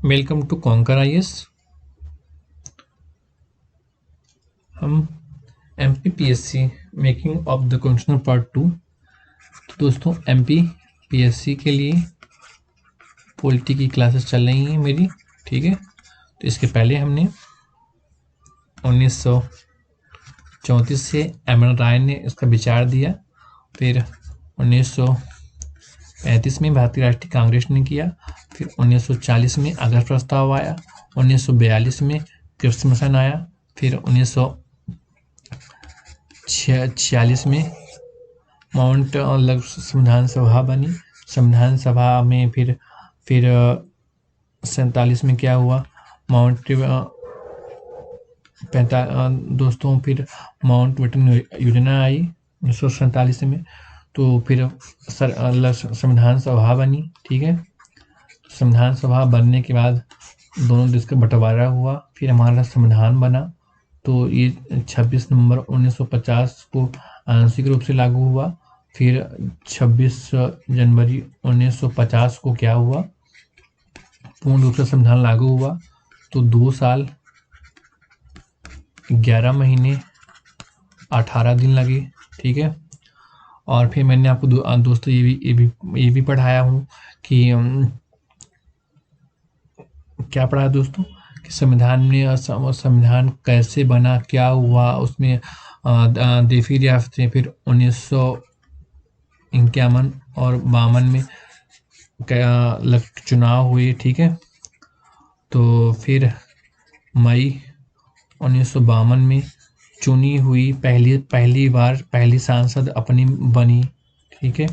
Welcome to Conquer IAS. हम MPPSC making of the question part 2। तो दोस्तों MPPSC के लिए पॉलिटी की क्लासेस चल रही हैं मेरी, ठीक है। तो इसके पहले हमने 1934 से एम.एन. राय ने इसका विचार दिया, फिर 1935 में भारतीय राष्ट्रीय कांग्रेस ने किया, फिर 1940 में अगस्त प्रस्ताव आया, 1942 में क्रिप्स मिशन आया, फिर 1946 में माउंट संविधान सभा बनी। संविधान सभा में फिर 47 में क्या हुआ, दोस्तों फिर माउंट बेटन योजना आई 1947 में। तो फिर संविधान सभा बनी, ठीक है। संविधान सभा बनने के बाद दोनों देश का बंटवारा हुआ, फिर हमारा संविधान बना। तो ये 26 नवंबर 1950 को आंशिक रूप से लागू हुआ। फिर 26 जनवरी 1950 को क्या हुआ, पूर्ण रूप से संविधान लागू हुआ। तो 2 साल 11 महीने 18 दिन लगे, ठीक है। और फिर मैंने आपको दोस्तों ये भी पढ़ाया हूँ कि क्या पढ़ा दोस्तों कि संविधान कैसे बना, क्या हुआ उसमें, देफी रियासतें फिर 1951 और 52 में चुनाव हुए, ठीक है। तो फिर मई 1952 में चुनी हुई पहली सांसद अपनी बनी, ठीक है।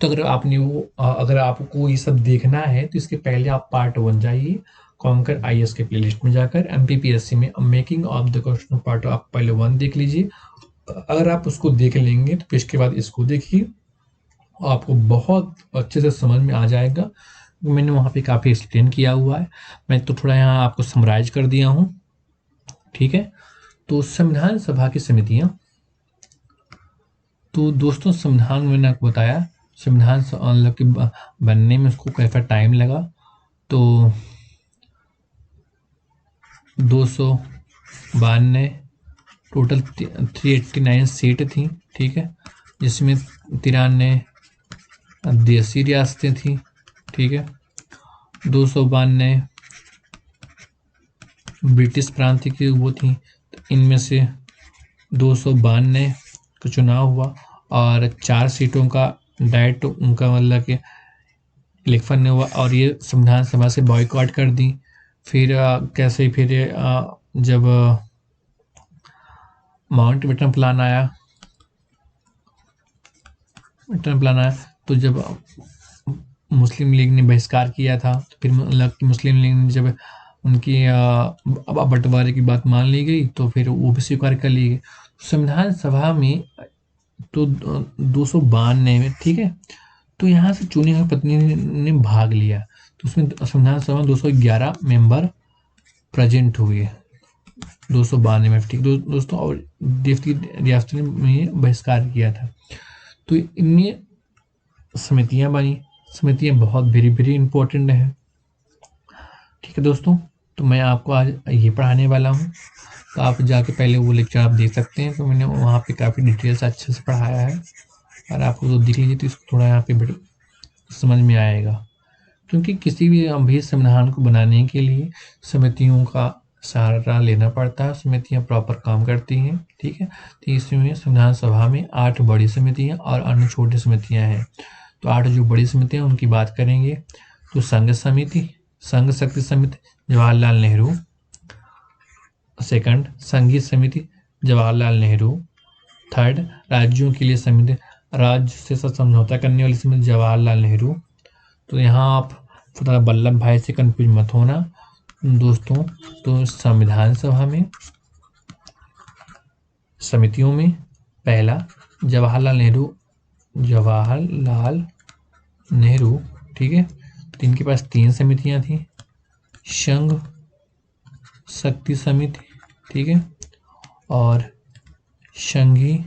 तो अगर आपको ये सब देखना है तो इसके पहले आप पार्ट 1 जाइए कॉन्कर आईएएस के प्लेलिस्ट में जाकर, एमपीपीएससी में making of the question part आप पहले 1 देख लीजिए। अगर आप उसको देख लेंगे तो फिर इसके बाद इसको देखिए, आपको बहुत अच्छे से समझ में आ जाएगा। मैंने वहाँ पे काफ़ी एक्सप्लेन किया हुआ है, मैं तो थोड़ा यहाँ आपको समराइज कर दिया हूँ, ठीक है। तो संविधान सभा की समितियाँ, तो दोस्तों संविधान मैंने आपको बताया, संविधान के बनने में उसको कैसा टाइम लगा। तो 292 टोटल 389 सीट थी, ठीक है, जिसमें 93 देसी रियासतें थी, ठीक है। 292 ब्रिटिश प्रांत की वो थी। तो इनमें से 292 का चुनाव हुआ और 4 सीटों का डायरेक्ट उनका मतलब कि इलेक्शन हुआ, और ये संविधान सभा से बॉयकॉट कर दी। फिर जब माउंट बेटन प्लान आया, तो जब मुस्लिम लीग ने बहिष्कार किया था, तो फिर मुस्लिम लीग ने जब उनकी बंटवारे की बात मान ली गई तो फिर वो भी स्वीकार कर ली गई। संविधान सभा में तो 292 में, ठीक है। तो यहाँ से चुने हुए प्रतिनिधि ने भाग लिया, तो उसमें संविधान सभा में 211 मेंबर प्रेजेंट हुए 292 में, ठीक दोस्तों। और देश की रियासतों ने बहिष्कार किया था। तो इनमें समितियां बनी, समितियां बहुत वेरी इंपॉर्टेंट है, ठीक है दोस्तों। तो मैं आपको आज ये पढ़ाने वाला हूँ, तो आप जाके पहले वो लेक्चर आप देख सकते हैं। तो मैंने वहाँ पे काफ़ी डिटेल से अच्छे से पढ़ाया है, और आपको तो दिख लीजिए तो इसको थोड़ा यहाँ पे समझ में आएगा। क्योंकि किसी भी अभी संविधान को बनाने के लिए समितियों का सहारा लेना पड़ता है, समितियां प्रॉपर काम करती हैं, ठीक है। तो इसमें संविधान सभा में 8 बड़ी समितियां और अन्य छोटी समितियां हैं। तो 8 जो बड़ी समितियां उनकी बात करेंगे। तो संघ शक्ति समिति जवाहरलाल नेहरू, सेकंड संघीय समिति जवाहरलाल नेहरू, थर्ड राज्यों के लिए समिति, राज्य से समझौता करने वाली समिति जवाहरलाल नेहरू। तो यहाँ आप सरदार वल्लभ भाई से कंफ्यूज मत होना दोस्तों। तो संविधान सभा में समितियों में पहला जवाहरलाल नेहरू, ठीक है। तो इनके पास 3 समितियां थी, संघ शक्ति समिति, ठीक है, और संघीय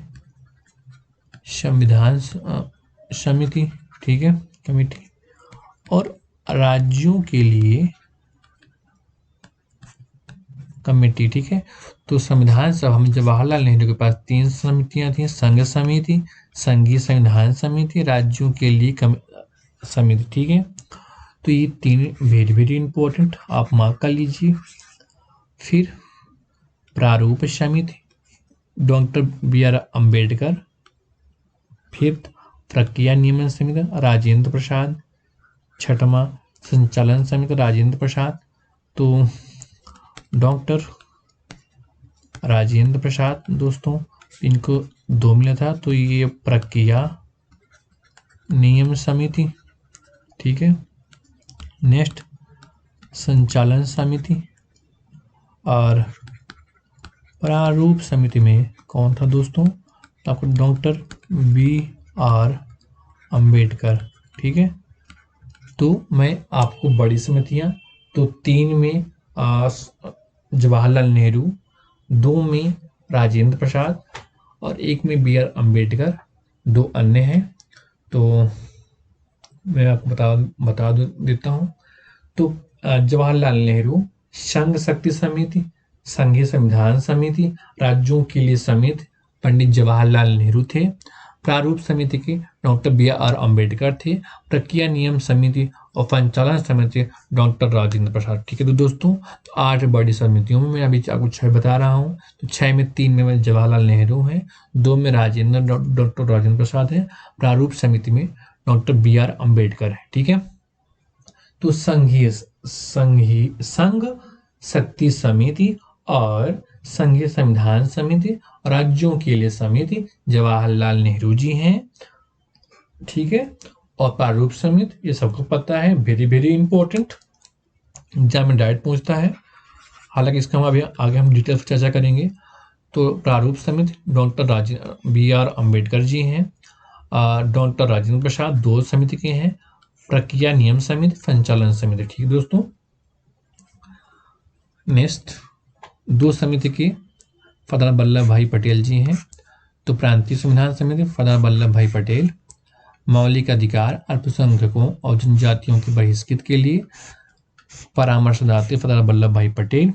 संविधान समिति, ठीक है, कमेटी। और राज्यों के लिए कमेटी, ठीक है। तो संविधान सभा में जवाहरलाल नेहरू के पास 3 समितियां थी, संघ समिति, संघीय संविधान समिति, राज्यों के लिए समिति, ठीक है। तो ये 3 वेरी वेरी इंपॉर्टेंट, आप मार्क कर लीजिए। फिर प्रारूप समिति, डॉक्टर BR अम्बेडकर। फिफ्थ, प्रक्रिया नियमन समिति, राजेंद्र प्रसाद। छठवां, संचालन समिति, राजेंद्र प्रसाद। तो डॉक्टर राजेंद्र प्रसाद दोस्तों, इनको 2 मिला था, तो ये प्रक्रिया नियम समिति, ठीक है। नेक्स्ट, संचालन समिति। और प्रारूप समिति में कौन था दोस्तों? आपको डॉक्टर BR अम्बेडकर, ठीक है। तो मैं आपको बड़ी समितियां, तो 3 में जवाहरलाल नेहरू, 2 में राजेंद्र प्रसाद और 1 में BR अम्बेडकर, 2 अन्य हैं। तो मैं आपको बता देता हूँ। तो जवाहरलाल नेहरू संघ शक्ति समिति, संघीय संविधान समिति, राज्यों के लिए समिति पंडित जवाहरलाल नेहरू थे। प्रारूप समिति के डॉक्टर BR अम्बेडकर थे। प्रक्रिया नियम समिति और संचालन समिति डॉक्टर राजेंद्र प्रसाद, ठीक है। तो दोस्तों, तो 8 बड़ी समितियों में मैं अभी आपको 6 बता रहा हूँ। तो 6 में 3 में जवाहरलाल नेहरू हैं, 2 में डॉक्टर राजेंद्र प्रसाद हैं, प्रारूप समिति में डॉक्टर BR अम्बेडकर है, ठीक है। तो संघ शक्ति समिति और संघीय संविधान समिति, राज्यों के लिए समिति जवाहरलाल नेहरू जी हैं, ठीक है। और प्रारूप समिति, ये सबको पता है, वेरी वेरी इंपॉर्टेंट, एग्जाम में डायरेक्ट पूछता है। हालांकि इसका हम अभी आगे हम डिटेल से चर्चा करेंगे। तो प्रारूप समिति डॉक्टर BR अम्बेडकर जी हैं, डॉक्टर राजेंद्र प्रसाद 2 समिति के हैं। प्रक्रिया नियम समिति, संचालन समिति, ठीक है दोस्तों। नेक्स्ट, 2 समिति के सरदार वल्लभ भाई पटेल जी हैं। तो प्रांतीय संविधान समिति सरदार वल्लभ भाई पटेल। मौलिक अधिकार अल्पसंख्यकों और जनजातियों के बहिष्कृत के लिए परामर्शदाता सरदार वल्लभ भाई पटेल।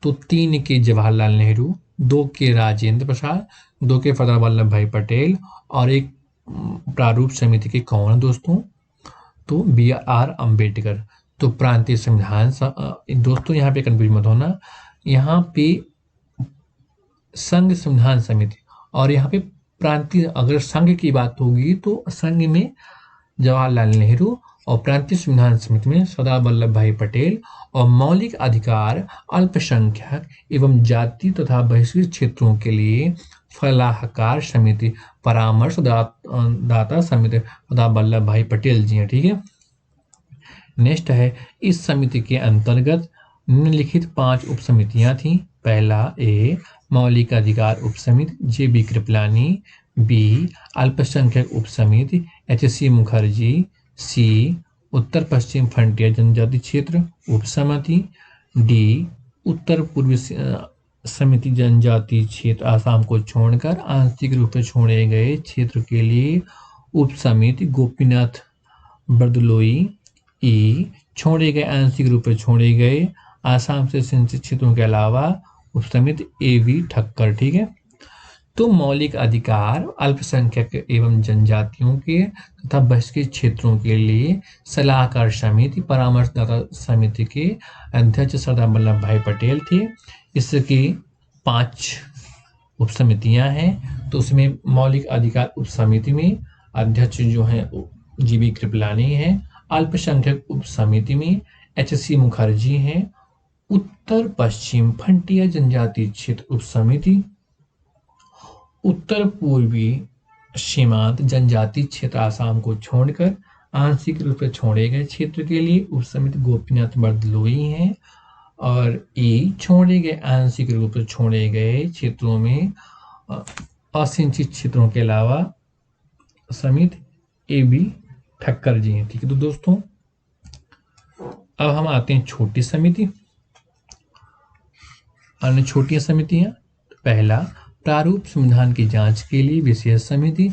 तो 3 के जवाहरलाल नेहरू, 2 के राजेंद्र प्रसाद, 2 के सरदार वल्लभ भाई पटेल और 1 प्रारूप समिति के कौन दोस्तों? तो BR अम्बेडकर। तो प्रांतीय संविधान दोस्तों, यहाँ पे कंफ्यूज मत होना, यहाँ पे संघ संविधान समिति और यहाँ पे प्रांतीय, अगर संघ की बात होगी तो संघ में जवाहरलाल नेहरू और प्रांतीय संविधान समिति में सरदार वल्लभ भाई पटेल। और मौलिक अधिकार अल्पसंख्यक एवं जाति तथा बहिष्कृत क्षेत्रों के लिए सलाहकार समिति परामर्शदाता समिति सरदार वल्लभ भाई पटेल जी हैं, ठीक है। नेक्स्ट है, इस समिति के अंतर्गत निम्नलिखित 5 उप समितियां थीं। पहला, A मौलिक अधिकार उप समिति JB कृपलानी। B अल्पसंख्यक उप समिति HC मुखर्जी। C उत्तर पश्चिम फ्रंटियर जनजाति क्षेत्र उप समिति। D उत्तर पूर्वी समिति जनजाति क्षेत्र आसाम को छोड़कर आंशिक रूप से छोड़े गए क्षेत्र के लिए उप समिति गोपीनाथ बरदलोई। E छोड़े गए आंशिक रूप से छोड़े गए आसाम से सिंचित क्षेत्रों के अलावा उप समिति AV ठक्कर, ठीक है। तो मौलिक अधिकार अल्पसंख्यक एवं जनजातियों के तथा बहिष्कृत क्षेत्रों के लिए सलाहकार समिति परामर्शदाता समिति के अध्यक्ष सरदार वल्लभ भाई पटेल थे। इसकी 5 उप समितियां हैं। तो उसमें मौलिक अधिकार उप समिति में अध्यक्ष जो है JB कृपलानी है। अल्पसंख्यक उप समिति में HC मुखर्जी हैं। उत्तर पश्चिम फ्रंटियर जनजाति क्षेत्र उप समिति उत्तर पूर्वी सीमांत जनजाति क्षेत्र आसाम को छोड़कर आंशिक रूप से छोड़े गए क्षेत्र के लिए उप समिति गोपीनाथ बरदलोई हैं। और E छोड़े गए आंशिक रूप से छोड़े गए क्षेत्रों में असिंचित क्षेत्रों के अलावा समिति AV ठक्कर जी हैं, ठीक है। तो दोस्तों, अब हम आते हैं छोटी समिति, अन्य छोटी समितियां। पहला, प्रारूप संविधान की जांच के लिए विशेष समिति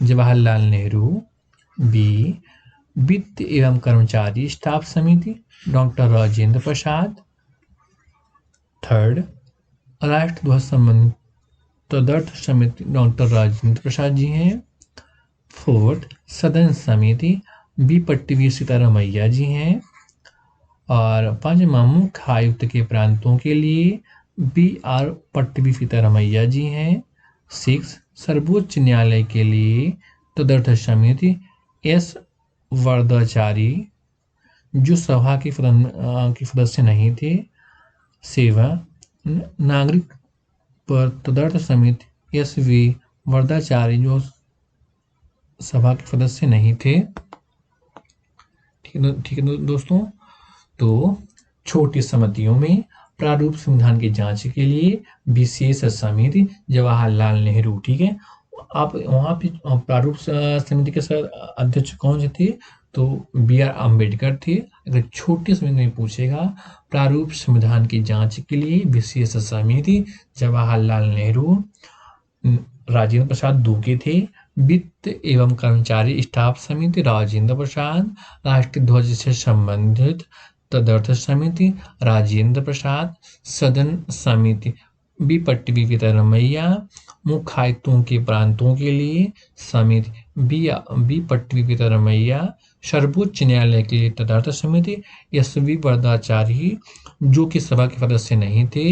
जवाहरलाल नेहरू। B वित्त एवं कर्मचारी स्टाफ समिति डॉक्टर राजेंद्र प्रसाद। थर्ड, राष्ट्र ध्वज संबंधी तदर्थ समिति डॉक्टर राजेंद्र प्रसाद जी हैं। फोर्थ, सदन समिति बी पट्टवी सीतारामैया जी हैं। और पांचवा, मुख्य आयुक्त के प्रांतों के लिए बी आर पट्टवी सीतारामैया जी हैं। 6, सर्वोच्च न्यायालय के लिए तदर्थ समिति एस वरदाचारी जो सभा के सदस्य नहीं थे। 7, नागरिक पर तदर्थ समिति एस वी वरदाचारी जो सभा के सदस्य नहीं थे। ठीक है दोस्तों। तो छोटी समितियों में प्रारूप संविधान की जांच के लिए विशेष समिति जवाहरलाल नेहरू, ठीक है। आप वहाँ पे प्रारूप समिति के अध्यक्ष कौन से थे? तो बी आर अम्बेडकर थे। अगर छोटी समिति में पूछेगा प्रारूप संविधान की जांच के लिए विशेष समिति जवाहरलाल नेहरू, राजेंद्र प्रसाद दूके थे। वित्त एवं कर्मचारी स्टाफ समिति राजेंद्र प्रसाद। राष्ट्रीय ध्वज से संबंधित तदर्थ समिति राजेंद्र प्रसाद। सदन समिति बी पट्टवी सीतारामैया। मुख्य आयुक्तों के प्रांतों के लिए समिति बी पट्टवी सीतारामैया। सर्वोच्च न्यायालय के लिए तदर्थ समिति एस वी वरदाचारी जो कि सभा के सदस्य नहीं थे।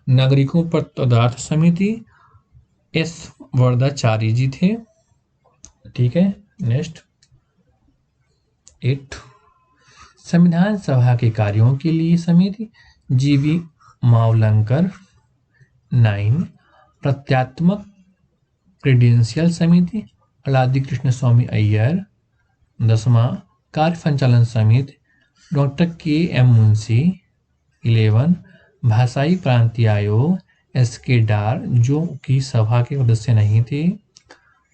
नागरिकों पर तदर्थ समिति एस वरदाचारी जी थे, ठीक है। नेक्स्ट 8, संविधान सभा के कार्यों के लिए समिति जीवी मावलंकर। 9, प्रत्यात्मक क्रेडेंशियल समिति अलादी कृष्ण स्वामी अय्यर। 10वां, कार्य संचालन समिति डॉक्टर के एम मुंशी। 11, भाषाई प्रांतीय आयोग एस के डार जो कि सभा के सदस्य नहीं थे।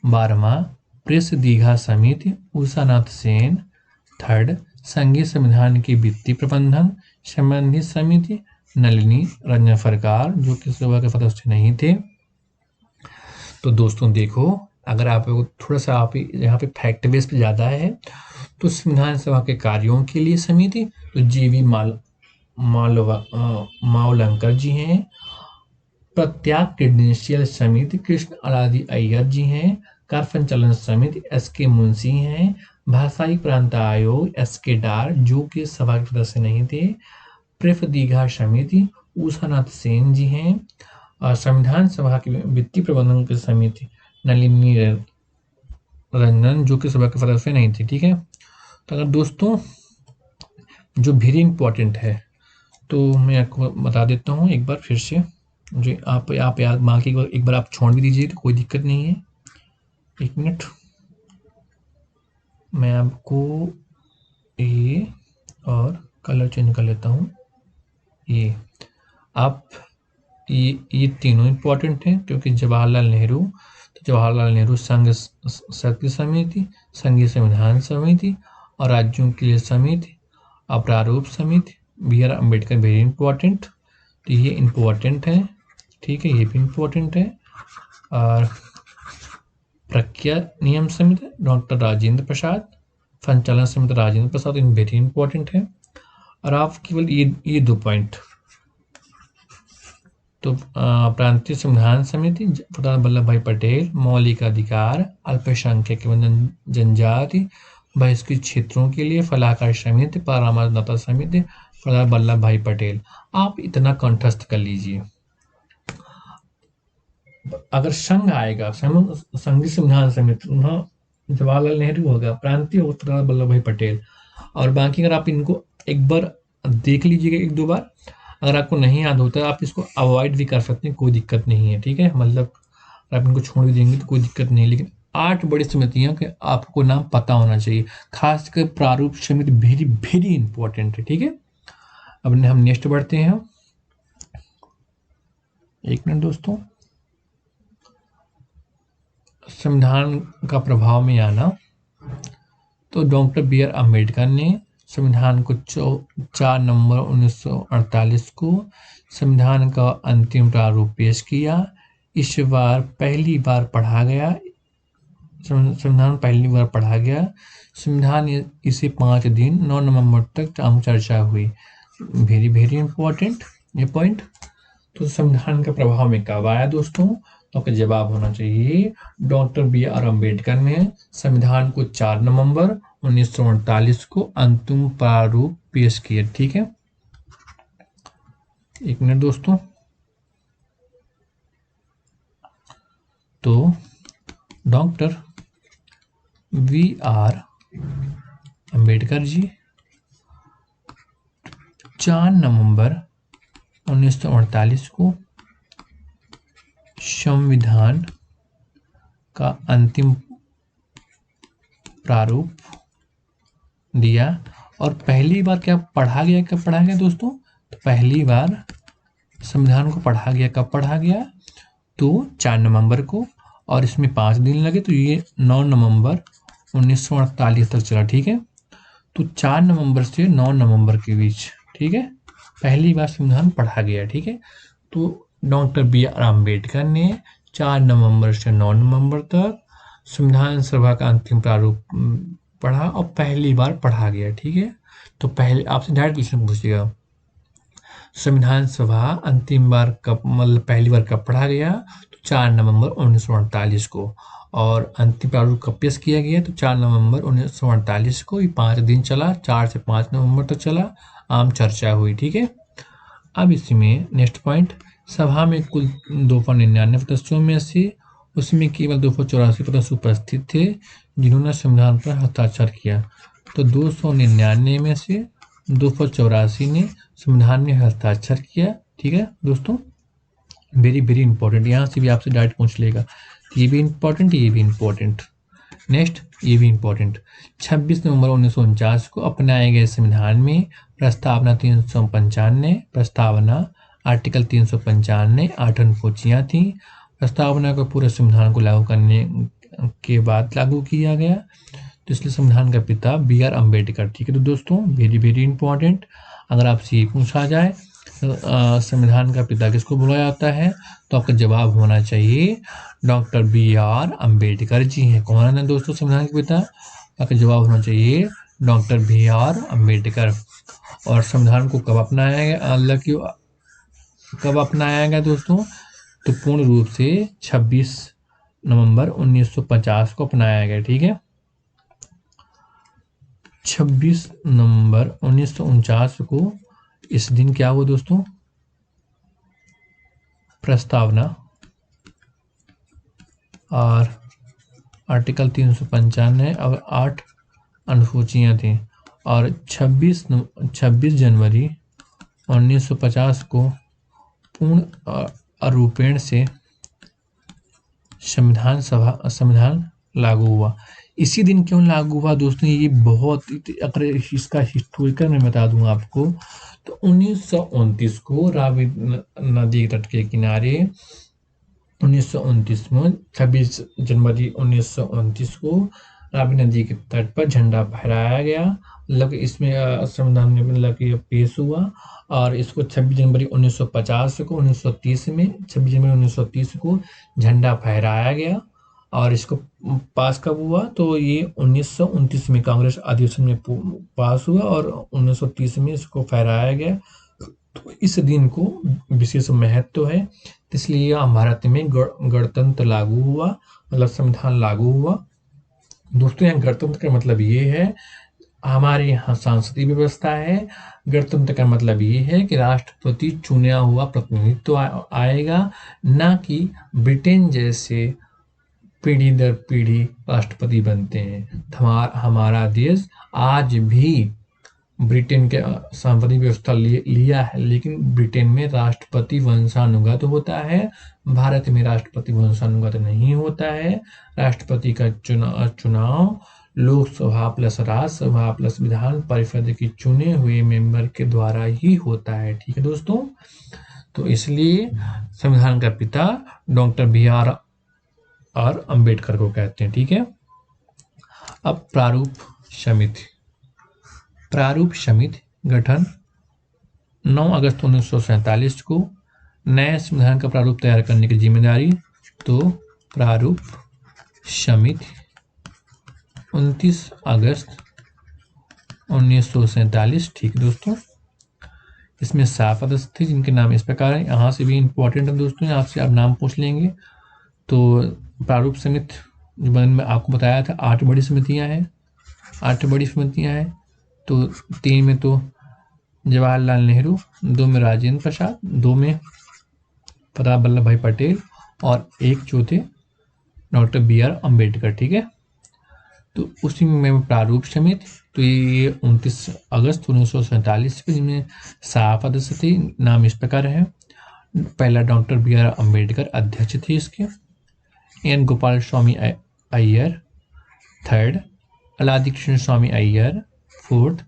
12वां, प्रेस दीघा समिति उषानाथ सेन। 3rd, संघीय संविधान के वित्तीय प्रबंधन संबंधी समिति नलिनी रंजन सरकार जो कि सभा के सदस्य नहीं थे। तो दोस्तों देखो, अगर आप थोड़ा सा आप यहाँ पे फैक्ट बेस पे ज़्यादा है तो संविधान सभा के कार्यों के लिए समिति तो जीवी मावलंकर जी हैं। प्रत्याग क्रेडेंशियल समिति कृष्ण अलादी अय्यर जी हैं। कार्य संचालन समिति एस के मुंशी हैं। भाषाई प्रांत आयोग एस के डार जो कि सभा के सदस्य नहीं थे। प्रेस दीघा समिति उषानाथ सेन जी हैं। और संविधान सभा की वित्तीय प्रबंधन की समिति नलिनी रंजन जो कि सभा के सदस्य नहीं थे, ठीक है। तो अगर दोस्तों जो वेरी इंपॉर्टेंट है तो मैं आपको बता देता हूँ एक बार फिर से, जो आप याद माँ की एक बार आप छोड़ भी दीजिए तो कोई दिक्कत नहीं है। 1 मिनट, मैं आपको ये और कलर चेंज कर लेता हूँ। ये आप ये तीनों इम्पोर्टेंट हैं क्योंकि जवाहरलाल नेहरू संघ शक्ति समिति, संघीय संविधान समिति और राज्यों के लिए समिति, प्रारूप समिति, B R Ambedkar very important. तो ये इम्पोर्टेंट है, ठीक है, ये भी इम्पोर्टेंट है। और प्रक्रिया नियम समिति डॉक्टर राजेंद्र प्रसाद, संचालन समिति Rajendra Prasad, in very important है। और आप केवल ये 2 पॉइंट तो प्रांतीय संविधान समिति सरदार वल्लभ भाई पटेल, मौलिक अधिकार, अल्पसंख्यक एवं जनजाति, बहिष्कृत क्षेत्रों के लिए सलाहकार समिति, परामर्शदाता समिति सरदार वल्लभ भाई पटेल। आप इतना कंठस्थ कर लीजिए। अगर संघ आएगा, संघीय संविधान समिति, जवाहरलाल नेहरू होगा, प्रांतीय होगा सरदार वल्लभ भाई पटेल। और बाकी अगर आप इनको एक बार देख लीजिएगा 1-2 बार, अगर आपको नहीं याद होता है आप इसको अवॉइड भी कर सकते हैं, कोई दिक्कत नहीं है, ठीक है। मतलब आप इनको छोड़ भी देंगे तो कोई दिक्कत नहीं है। लेकिन 8 बड़ी समितियां के आपको नाम पता होना चाहिए, खासकर प्रारूप समिति वेरी वेरी इंपॉर्टेंट है, ठीक है। अब हम नेक्स्ट बढ़ते हैं। 1 मिनट दोस्तों, संविधान का प्रभाव में आना। तो डॉक्टर बी आर अम्बेडकर ने संविधान को 4 नवंबर 1948 को संविधान का अंतिम प्रारूप पेश किया। इस बार पहली बार पढ़ा गया, संविधान पहली बार पढ़ा गया। संविधान इसे 5 दिन 9 नवंबर तक चर्चा हुई। वेरी वेरी इंपॉर्टेंट ये पॉइंट। तो संविधान का प्रभाव में कब आया दोस्तों? तो आपका जवाब होना चाहिए डॉक्टर बी आर अम्बेडकर ने संविधान को 4 नवंबर 1948 को अंतिम प्रारूप पेश किया। ठीक है, एक मिनट दोस्तों। तो doctor V are Ambedkar ji 4 नवंबर 1948 को संविधान का अंतिम प्रारूप दिया। और पहली बार क्या पढ़ा गया, कब पढ़ा गया दोस्तों? तो पहली बार संविधान को पढ़ा गया, कब पढ़ा गया? तो 4 नवंबर को, और इसमें 5 दिन लगे, तो ये 9 नवंबर 1948 तक चला। ठीक है, तो 4 नवंबर से 9 नवंबर के बीच, ठीक है, पहली बार संविधान पढ़ा गया। ठीक है, तो डॉक्टर बी आर अम्बेडकर ने 4 नवंबर से 9 नवंबर तक संविधान सभा का अंतिम प्रारूप पढ़ा और पहली बार पढ़ा गया। ठीक है, तो पहले आपसे डायरेक्ट क्वेश्चन पूछेगा, संविधान सभा अंतिम बार कब, मतलब पहली बार कब पढ़ा गया? तो 4 नवंबर 1948 को। और अंतिम प्रारूप कब पेश किया गया? तो 4 नवंबर 1948 को। ये 5 दिन चला, 4 से 5 नवंबर तक चला, आम चर्चा हुई। ठीक है, अब इसमें नेक्स्ट पॉइंट, सभा में कुल 299 सदस्यों में से उसमें केवल 284 सदस्य उपस्थित थे जिन्होंने संविधान पर हस्ताक्षर किया। तो 299 में से 284 ने संविधान में हस्ताक्षर किया। ठीक है दोस्तों, वेरी वेरी इंपॉर्टेंट, यहाँ से भी आपसे डायरेक्ट पूछ लेगा, ये भी इंपॉर्टेंट, ये भी इंपॉर्टेंट। नेक्स्ट, ये भी इंपॉर्टेंट, 26 नवंबर 1949 को अपनाए गए संविधान में प्रस्तावना 395, प्रस्तावना आर्टिकल 395 8 अनुसूचियाँ थी। प्रस्तावना को पूरे संविधान को लागू करने के बाद लागू किया गया, तो इसलिए संविधान का पिता बी आर अम्बेडकर। ठीक है, तो दोस्तों वेरी वेरी इंपॉर्टेंट, अगर आपसे ये पूछा जाए संविधान का पिता किसको बोला जाता है, तो आपका जवाब होना चाहिए doctor B R Ambedkar ji हैं। कौन है दोस्तों संविधान के पिता? आपका जवाब होना चाहिए डॉक्टर बी आर अम्बेडकर। और संविधान को कब अपनाया गया, कब अपनाया गया दोस्तों? तो पूर्ण रूप से 26 नवंबर 1950 को अपनाया गया। ठीक है, 26 नवंबर 1949 को इस दिन क्या हुआ दोस्तों? प्रस्तावना और आर्टिकल 395 और 8 अनुसूचियाँ थी, और 26 जनवरी 1950 को पूर्ण रूपेण से संविधान लागू हुआ। इसी दिन क्यों लागू हुआ दोस्तों? ये बहुत, अगर इसका हिस्टोरिकल मैं बता दूं आपको, तो 1929 को रावी नदी तट के किनारे 1929 में 26 जनवरी 1929 को रावी नदी के तट पर झंडा फहराया गया। मतलब इसमें संविधान में मतलब कि पेश हुआ, और इसको 26 जनवरी 1950 को 1930 में 26 जनवरी 1930 को झंडा फहराया गया। और इसको पास कब हुआ? तो ये 1929 में कांग्रेस अधिवेशन में पास हुआ, और 1930 में इसको फहराया गया। तो इस दिन को विशेष महत्व है, इसलिए भारत में गणतंत्र लागू हुआ, मतलब संविधान लागू हुआ। दोस्तों यहाँ गणतंत्र का मतलब ये है, हमारे यहाँ सांसदीय व्यवस्था है। गणतंत्र का मतलब ये है कि राष्ट्रपति चुना हुआ प्रतिनिधित्व आएगा, ना कि ब्रिटेन जैसे पीढ़ी दर पीढ़ी राष्ट्रपति बनते हैं। हमारा देश आज भी ब्रिटेन के सांसदीय व्यवस्था लिया है, लेकिन ब्रिटेन में राष्ट्रपति वंशानुगत होता है, भारत में राष्ट्रपति वंशानुगत नहीं होता है। राष्ट्रपति का चुनाव लोकसभा प्लस राज्यसभा प्लस विधान परिषद के चुने हुए मेंबर के द्वारा ही होता है। ठीक है दोस्तों, तो इसलिए संविधान का पिता डॉक्टर बी आर अम्बेडकर को कहते हैं। ठीक है, अब प्रारूप समिति गठन 9 अगस्त 1947 को नए संविधान का प्रारूप तैयार करने की जिम्मेदारी, तो प्रारूप समिति 29 अगस्त 1947। ठीक दोस्तों, इसमें 7 सदस्य थे जिनके नाम इस प्रकार हैं। यहाँ से भी इंपॉर्टेंट है दोस्तों, यहाँ से आप नाम पूछ लेंगे। तो प्रारूप समिति जो मैंने आपको बताया था 8 बड़ी समितियाँ हैं, 8 बड़ी समितियाँ हैं। तो 3 में तो जवाहरलाल नेहरू, 2 में राजेंद्र प्रसाद, 2 में सरदार वल्लभ भाई पटेल और 1 चौथे डॉक्टर बी.आर. अम्बेडकर। ठीक है, तो उसी में प्रारूप समिति, तो ये 29 अगस्त 1947 को, जिनमें 7 सदस्य थे। नाम इस प्रकार है। पहला डॉक्टर बी.आर. अम्बेडकर अध्यक्ष थे इसके। N Gopalaswami Iyer, third. Alladi Krishnaswami Iyer, fourth.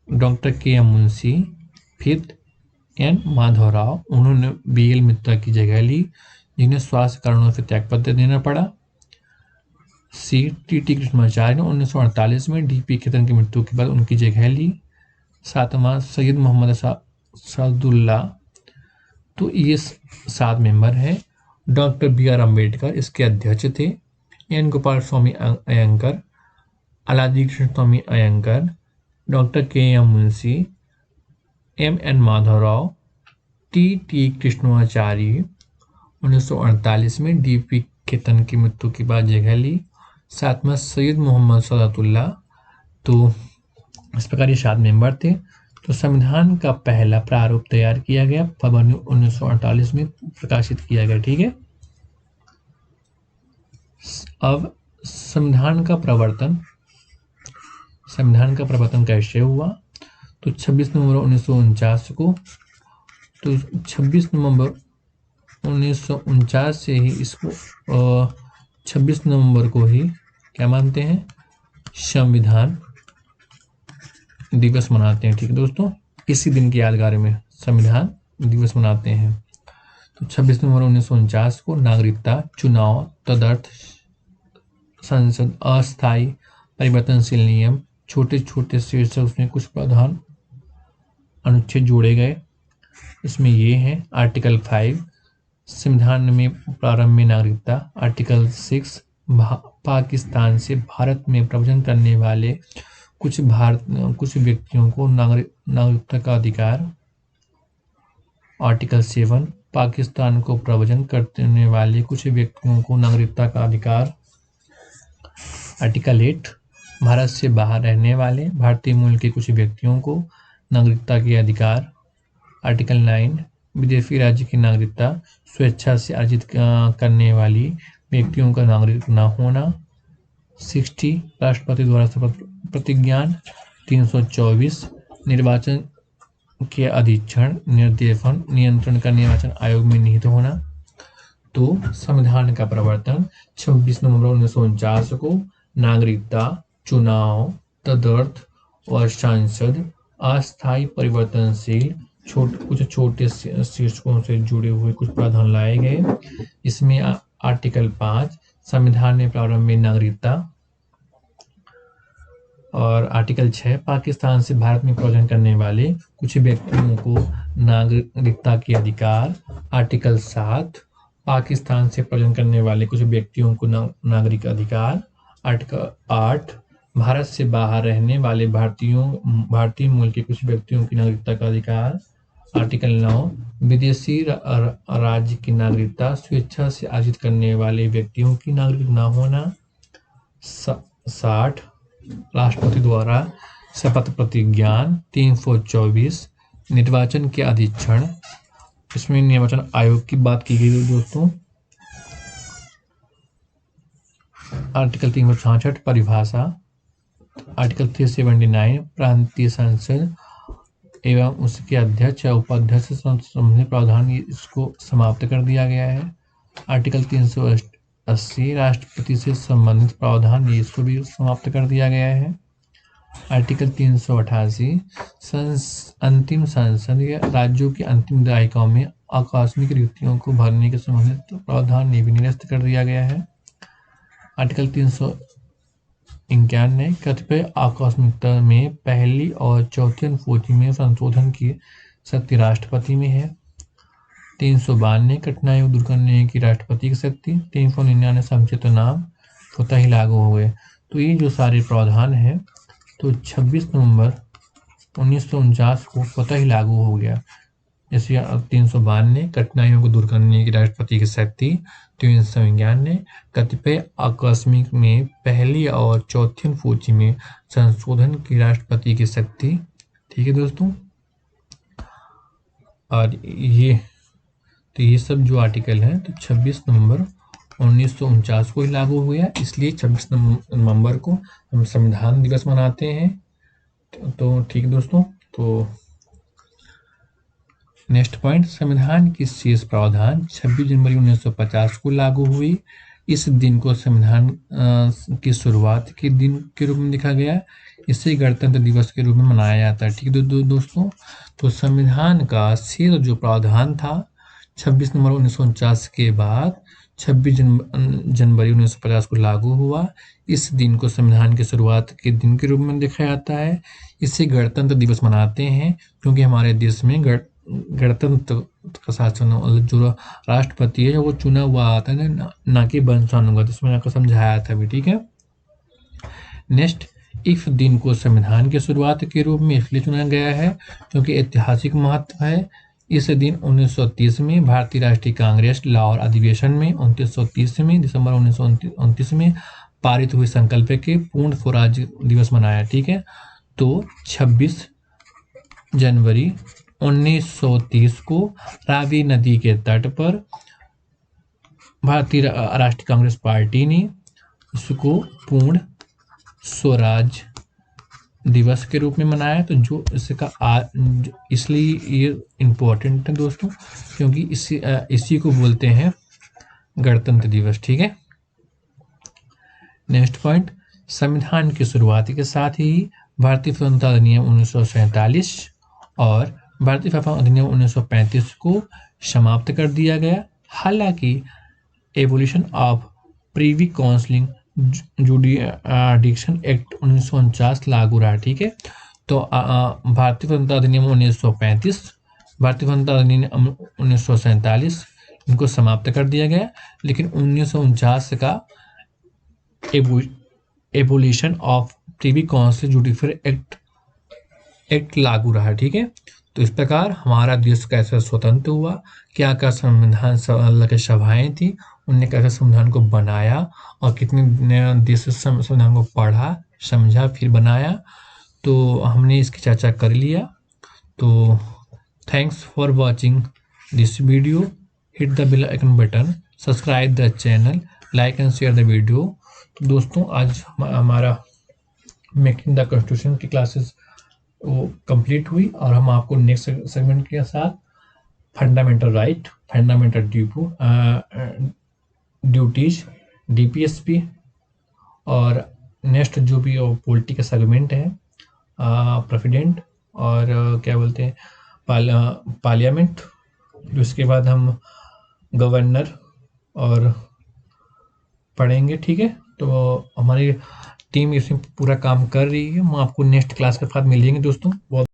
Doctor K M. Munshi, fifth. N Madhavrao, उन्होंने बी.एल. मित्रा की जगह ली, जिन्हें स्वास्थ्य कारणों से त्यागपत्र देना पड़ा। सी. टी. कृष्णाचार्य ने 1948 में डी.पी. खेतन की मृत्यु के बाद उनकी जगह ली। 7वां सैयद मोहम्मद सादुल्ला। तो ये 7 मेंबर हैं। Doctor B R. अम्बेडकर इसके अध्यक्ष थे। N Gopalaswami Ayyangar, Alladi Krishnaswami Ayyangar, doctor K M. Munshi, M N. Madhavrao, T. Krishnacharya 1948 में डी.पी. खेतन की मृत्यु के बाद जगह ली। 7वां सैयद मोहम्मद सादुल्ला। तो इस प्रकार ये 7 मेंबर थे। तो संविधान का पहला प्रारूप तैयार किया गया, फरवरी 1948 में प्रकाशित किया गया। ठीक है, अब संविधान का प्रवर्तन कैसे हुआ? तो 26 नवंबर 1949 को, तो 26 नवंबर 1949 से ही इसको 26 नवंबर को ही क्या मानते हैं, संविधान दिवस मनाते हैं। ठीक है दोस्तों, इसी दिन की यादगार में संविधान दिवस मनाते हैं। तो 26 नवंबर 1949 को नागरिकता, चुनाव, तदर्थ, संसद, अस्थायी परिवर्तनशील नियम, छोटे छोटे शीर्षक, उसमें कुछ प्रावधान अनुच्छेद जोड़े गए। इसमें ये हैं आर्टिकल 5 संविधान में प्रारंभ में नागरिकता, आर्टिकल 6 पाकिस्तान से भारत में प्रव्रजन करने वाले कुछ व्यक्तियों को नागरिकता का अधिकार, आर्टिकल 7 पाकिस्तान को प्रव्रजन करने वाले कुछ व्यक्तियों को नागरिकता का अधिकार, आर्टिकल 8 भारत से बाहर रहने वाले भारतीय मूल के कुछ व्यक्तियों को नागरिकता के अधिकार, आर्टिकल 9 विदेशी राज्य की नागरिकता स्वेच्छा से अर्जित करने वाली व्यक्तियों का नागरिक न होना, 60 राष्ट्रपति द्वारा शपथ प्रतिज्ञान, 324 निर्वाचन के अधीक्षण, निर्देशन, नियंत्रण का निर्वाचन आयोग में निहित होना। तो संविधान का प्रवर्तन 26 नवंबर 1949 को नागरिकता, चुनाव, तदर्थ और संसद, अस्थायी परिवर्तनशील, कुछ छोटे शीर्षकों से जुड़े हुए कुछ प्रावधान लाए गए। इसमें आर्टिकल 5 संविधान में प्रारंभ में नागरिकता, और आर्टिकल 6 पाकिस्तान से भारत में प्रव्रजन करने वाले कुछ व्यक्तियों को नागरिकता के अधिकार, आर्टिकल 7 पाकिस्तान से प्रव्रजन करने वाले कुछ व्यक्तियों को नागरिक अधिकार, आर्टिकल 8 भारत से बाहर रहने वाले भारतीय मूल के कुछ व्यक्तियों की नागरिकता का अधिकार, आर्टिकल 9 विदेशी राज्य की नागरिकता स्वेच्छा से अर्जित करने वाले व्यक्तियों की नागरिक न होना, 60 राष्ट्रपति द्वारा शपथ प्रतिज्ञान, 324 निर्वाचन के अधीक्षण, इसमें निर्वाचन आयोग की बात की गई दोस्तों, आर्टिकल 366 परिभाषा, आर्टिकल 379 प्रांतीय संसद एवं उसके अध्यक्ष या उपाध्यक्ष से संबंधित प्रावधान इसको समाप्त कर दिया गया है। आर्टिकल 380 राष्ट्रपति से संबंधित प्रावधान इसको भी समाप्त कर दिया गया है। आर्टिकल 388 अंतिम संसद या राज्यों की अंतिम दायिकाओं में आकस्मिक रिक्तियों को भरने के संबंधित प्रावधान ये भी निरस्त कर दिया गया है। आर्टिकल 391 कतिपय आकस्मिकता में पहली और चौथी अनुसूची में संशोधन की शक्ति राष्ट्रपति में है। 392 कठिनाइयों दूर करने की राष्ट्रपति की शक्ति, 399 संक्षिप्त नाम स्वतः ही लागू हो गए। तो ये जो सारे प्रावधान हैं तो 26 नवंबर 1949 को स्वतः ही लागू हो गया। जैसे 392 कठिनाइयों को दूर करने की राष्ट्रपति की शक्ति 391 कतिपय आकस्मिक में पहली और चौथी सूची में संशोधन की राष्ट्रपति की शक्ति। ठीक है दोस्तों, और ये सब जो आर्टिकल हैं तो 26 नवंबर 1949 को ही लागू हुआ, इसलिए 26 नवंबर को हम संविधान दिवस मनाते हैं। तो ठीक है दोस्तों, तो नेक्स्ट पॉइंट, संविधान की शेष प्रावधान 26 जनवरी 1950 को लागू हुई। इस दिन को संविधान की शुरुआत के दिन के रूप में देखा गया, इसे गणतंत्र दिवस के रूप में मनाया जाता है। ठीक है दोस्तों, तो संविधान का शेष जो प्रावधान था 26 नवंबर 1949 के बाद 26 जनवरी 1950 को लागू हुआ। इस दिन को संविधान की शुरुआत के दिन के रूप में देखा जाता है। इसे गणतंत्र दिवस मनाते हैं क्योंकि हमारे देश में गणतंत्र का शासन, जो राष्ट्रपति है वो चुना हुआ आता है ना कि वंशानुगत, इसमें आपको समझाया था भी। ठीक है, नेक्स्ट, इस दिन को संविधान की शुरुआत के रूप में इसलिए चुना गया है क्योंकि ऐतिहासिक महत्व है। इस दिन 1930 में भारतीय राष्ट्रीय कांग्रेस लाहौर अधिवेशन में 2930 में दिसंबर 1929 में पारित हुए संकल्प के पूर्ण स्वराज्य दिवस मनाया। ठीक है, तो 26 जनवरी 1930 को रावी नदी के तट पर भारतीय राष्ट्रीय कांग्रेस पार्टी ने इसको पूर्ण स्वराज दिवस के रूप में मनाया। तो जो इसका इसलिए ये इम्पोर्टेंट है दोस्तों, क्योंकि इसी को बोलते हैं गणतंत्र दिवस। ठीक है, नेक्स्ट पॉइंट, संविधान की शुरुआत के साथ ही भारतीय स्वतंत्रता अधिनियम 1947 और भारतीय शासन अधिनियम 1935 को समाप्त कर दिया गया। हालांकि abolition of Privi counselling जुडिक्शन act 1949 लागू रहा। ठीक है, तो भारतीय स्वतंत्रता अधिनियम 1935, भारतीय स्वतंत्रता अधिनियम 1947 इनको समाप्त कर दिया गया, लेकिन 1949 का abolition of Privi council judicial act लागू रहा। ठीक है, तो इस प्रकार हमारा देश कैसे स्वतंत्र हुआ, क्या क्या संविधान की सभाएं थी, उनने कैसे संविधान को बनाया और कितने देश संविधान को पढ़ा समझा फिर बनाया, तो हमने इसकी चर्चा कर लिया। तो thanks for watching this video, hit the bell icon button, subscribe the channel, like and share the video. दोस्तों, आज हमारा मेकिंग द कॉन्स्टिट्यूशन की क्लासेस वो कंप्लीट हुई और हम आपको नेक्स्ट सेगमेंट के साथ fundamental right, fundamental duties, DPSP और नेक्स्ट जो भी पॉलिटी का सेगमेंट है, प्रेसिडेंट और क्या बोलते हैं पार्लियामेंट, उसके बाद हम गवर्नर और पढ़ेंगे। ठीक है, तो हमारी टीम इसमें पूरा काम कर रही है। हम आपको नेक्स्ट क्लास के साथ मिलेंगे दोस्तों। बहुत